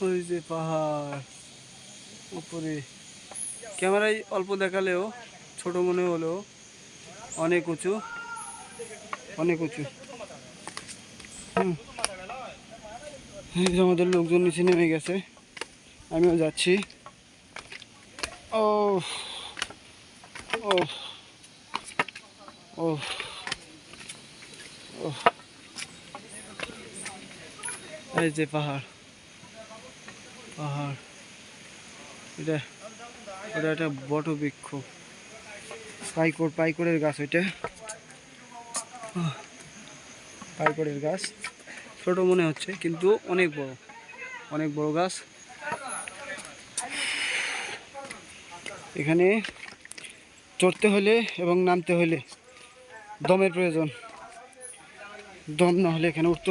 ওই যে পাহাড় উপরে ক্যামেরায় অল্প দেখালেও ছোট মনে হলেও অনেক উঁচু, অনেক উঁচু। এই যে আমাদের লোকজন নিচে নেমে গেছে, আমিও যাচ্ছি। ও ও ও ও এই যে পাহাড়, পাহাড় এটা, ওটা একটা বট বৃক্ষ, পাইকড়ের গাছ। ওইটা পাইকড়ের গাছ, ছোট মনে হচ্ছে কিন্তু অনেক বড়, অনেক বড় গাছ। এখানে চড়তে হলে এবং নামতে হলে দমের প্রয়োজন, দম না হলে এখানে উঠতে